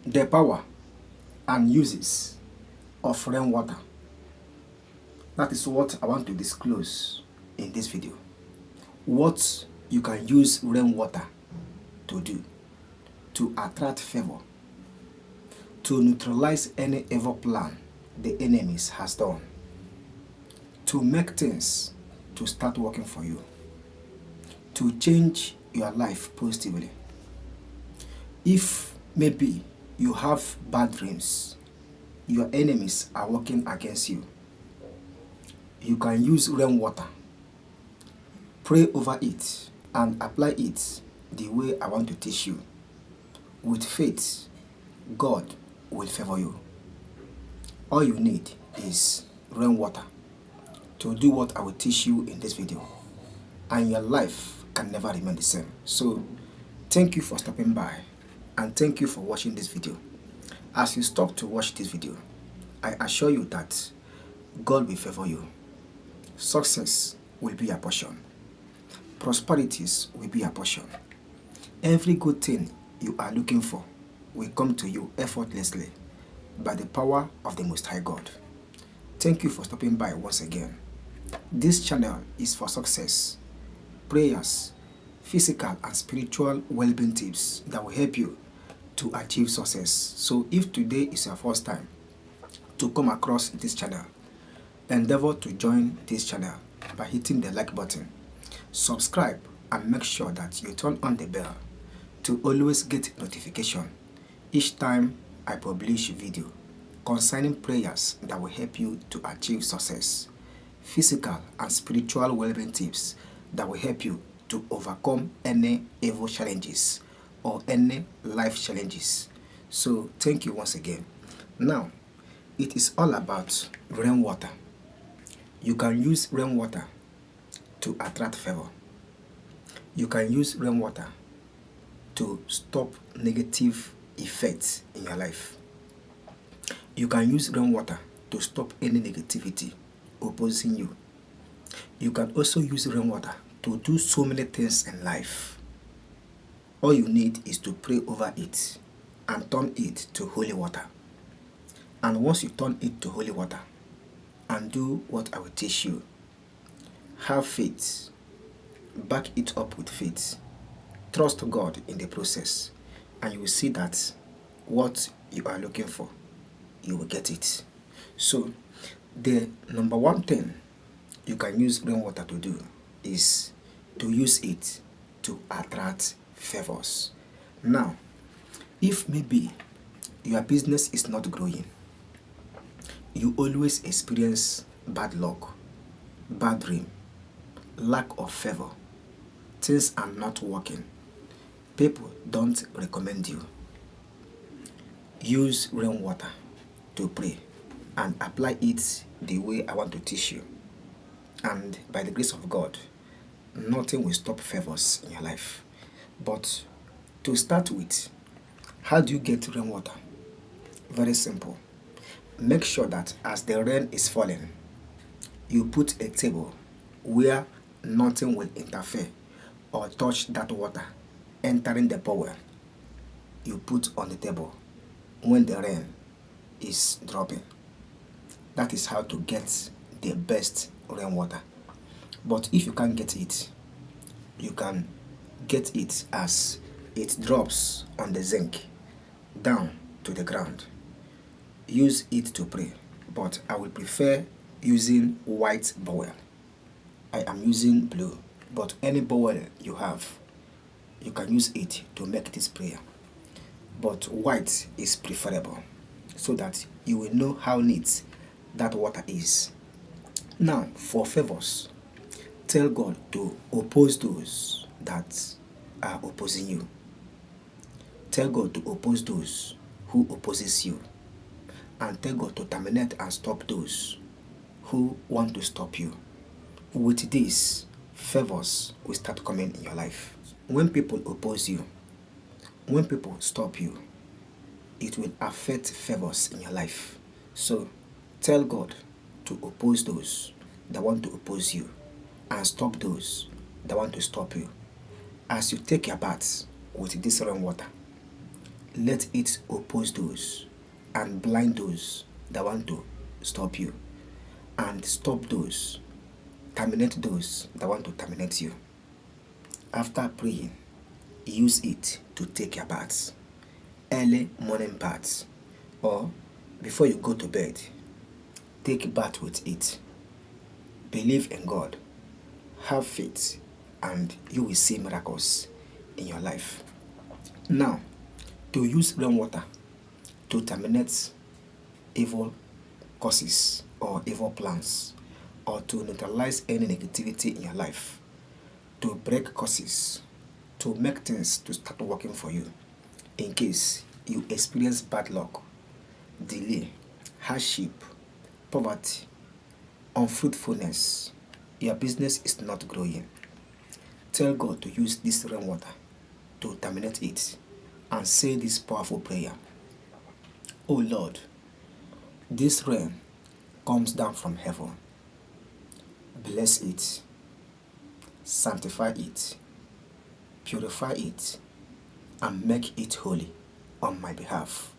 The power and uses of rainwater. That is what I want to disclose in this video. What you can use rainwater to do to attract favor, to neutralize any evil plan the enemies has done, to make things to start working for you, to change your life positively. If maybe you have bad dreams, your enemies are working against you, you can use rainwater, pray over it, and apply it the way I want to teach you. With faith, God will favor you. All you need is rainwater to do what I will teach you in this video, and your life can never remain the same. So, thank you for stopping by, and thank you for watching this video. As you stop to watch this video, I assure you that God will favor you. Success will be your portion. Prosperities will be your portion. Every good thing you are looking for will come to you effortlessly by the power of the Most High God. Thank you for stopping by once again. This channel is for success, prayers, physical and spiritual well-being tips that will help you to achieve success. So if today is your first time to come across this channel, endeavor to join this channel by hitting the like button, subscribe, and make sure that you turn on the bell to always get notification each time I publish a video concerning prayers that will help you to achieve success, physical and spiritual well-being tips that will help you to overcome any evil challenges or any life challenges. So thank you once again. Now, it is all about rainwater. You can use rainwater to attract favor. You can use rainwater to stop negative effects in your life. You can use rainwater to stop any negativity opposing you. You can also use rainwater to do so many things in life. All you need is to pray over it and turn it to holy water. And once you turn it to holy water and do what I will teach you, have faith, back it up with faith, trust God in the process, and you will see that what you are looking for, you will get it. So the number one thing you can use rainwater to do is to use it to attract favors. Now, if maybe your business is not growing, you always experience bad luck, bad dream, lack of favor, things are not working, people don't recommend you, use rainwater to pray and apply it the way I want to teach you. And by the grace of God, nothing will stop favors in your life. But to start with, how do you get rainwater? Very simple. Make sure that as the rain is falling, you put a table where nothing will interfere or touch that water entering the bowl. You put on the table when the rain is dropping. That is how to get the best rainwater. But if you can't get it, you can get it as it drops on the zinc down to the ground. Use it to pray, but I will prefer using white bowl. I am using blue, but any bowl you have, you can use it to make this prayer. But white is preferable so that you will know how neat that water is. Now, for favors, tell God to oppose those that are opposing you. Tell God to oppose those who opposes you. And tell God to terminate and stop those who want to stop you. With this, favors will start coming in your life. When people oppose you, when people stop you, it will affect favors in your life. So, tell God to oppose those that want to oppose you and stop those that want to stop you. As you take your bath with this rainwater, Let it oppose those and blind those that want to stop you, and stop those, terminate those that want to terminate you. After praying, use it to take your baths, early morning baths, or before you go to bed. Take a bath with it. Believe in God, have faith, and you will see miracles in your life. Now, to use rainwater to terminate evil causes or evil plans, or to neutralize any negativity in your life, to break causes, to make things to start working for you, in case you experience bad luck, delay, hardship, poverty, unfruitfulness, your business is not growing. Tell God to use this rainwater to terminate it, and say this powerful prayer. Oh Lord, this rain comes down from heaven. Bless it, sanctify it, purify it, and make it holy on my behalf.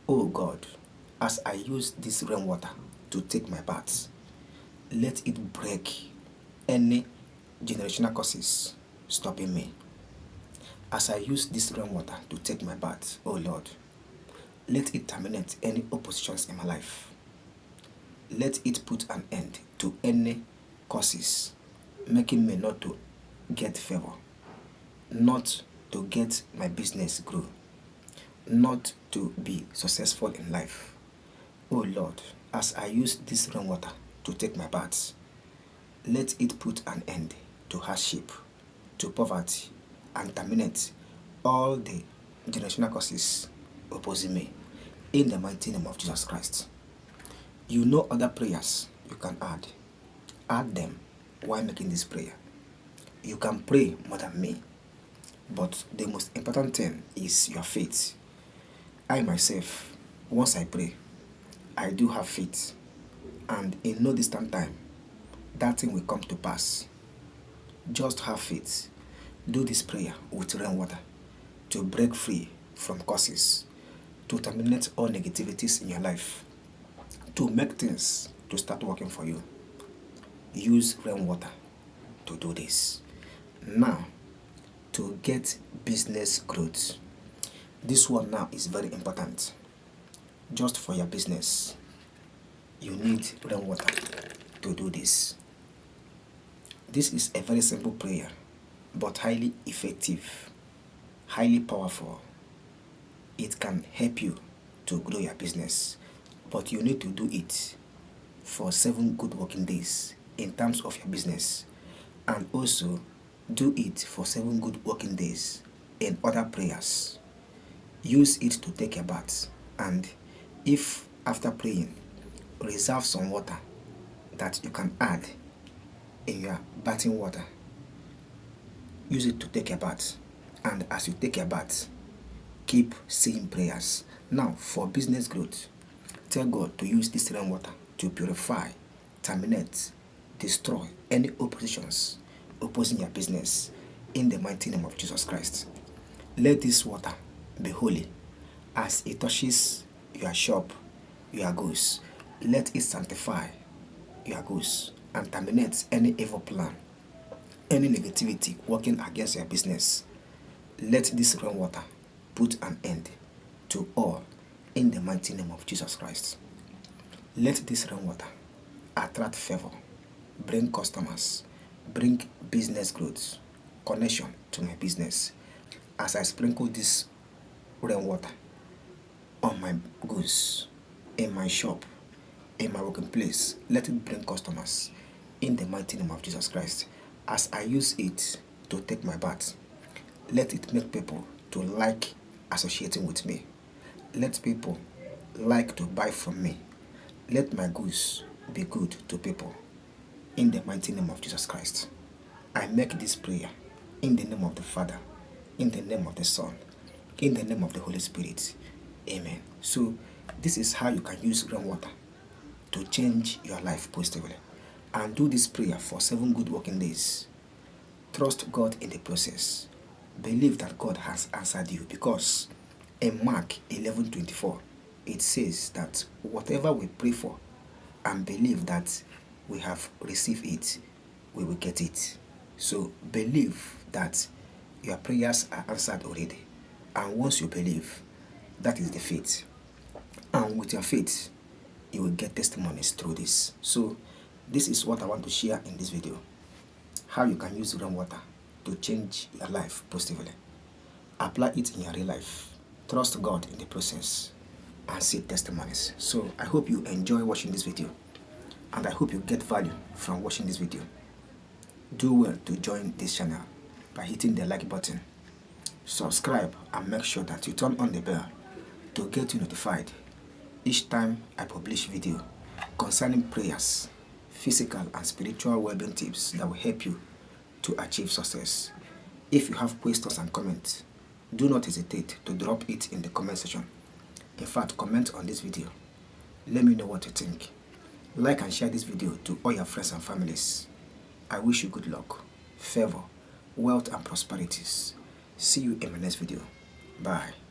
Oh God, as I use this rainwater to take my baths, let it break any generational curses stopping me. As I use this rainwater to take my bath, oh Lord, let it terminate any oppositions in my life. Let it put an end to any causes making me not to get favor, not to get my business grow, not to be successful in life. Oh Lord, as I use this rainwater to take my baths, let it put an end to hardship, to poverty, and terminate all the generational curses opposing me, in the mighty name of Jesus Christ. You know other prayers you can add. Add them while making this prayer. You can pray more than me, but the most important thing is your faith. I myself, once I pray, I do have faith, and in no distant time, that thing will come to pass. Just have faith. Do this prayer with rainwater to break free from causes, to terminate all negativities in your life, to make things to start working for you. Use rainwater to do this. Now, to get business growth. This one now is very important. Just for your business, you need rainwater to do this. This is a very simple prayer, but highly effective, highly powerful. It can help you to grow your business, but you need to do it for 7 good working days in terms of your business, and also do it for 7 good working days in other prayers. Use it to take a bath, and if after praying, reserve some water that you can add in your bathing water. Use it to take a bath, and as you take a bath, keep saying prayers. Now, for business growth, tell God to use this rainwater to purify, terminate, destroy any oppositions opposing your business, in the mighty name of Jesus Christ. Let this water be holy as it touches your shop, your goods. Let it sanctify your goods and terminate any evil plan, any negativity working against your business. Let this rainwater put an end to all, in the mighty name of Jesus Christ. Let this rainwater attract favor, bring customers, bring business growth, connection to my business. As I sprinkle this rainwater on my goods, in my shop, in my working place, let it bring customers, in the mighty name of Jesus Christ. As I use it to take my bath, let it make people to like associating with me. Let people like to buy from me. Let my goods be good to people, in the mighty name of Jesus Christ. I make this prayer in the name of the Father, in the name of the Son, in the name of the Holy Spirit. Amen. So this is how you can use rainwater to change your life positively. And do this prayer for 7 good working days. Trust God in the process. Believe that God has answered you, because In Mark 11:24, it says that whatever we pray for and believe that we have received it, we will get it. So believe that your prayers are answered already. And once you believe, that is the faith. And with your faith, you will get testimonies through this. So this is what I want to share in this video. How you can use rainwater to change your life positively. Apply it in your real life. Trust God in the process and see testimonies. So I hope you enjoy watching this video, and I hope you get value from watching this video. Do well to join this channel by hitting the like button. Subscribe and make sure that you turn on the bell to get you notified each time I publish video concerning prayers, physical and spiritual well-being tips that will help you to achieve success. If you have questions and comments, do not hesitate to drop it in the comment section. In fact, comment on this video. Let me know what you think. Like and share this video to all your friends and families. I wish you good luck, favor, wealth and prosperities. See you in my next video. Bye.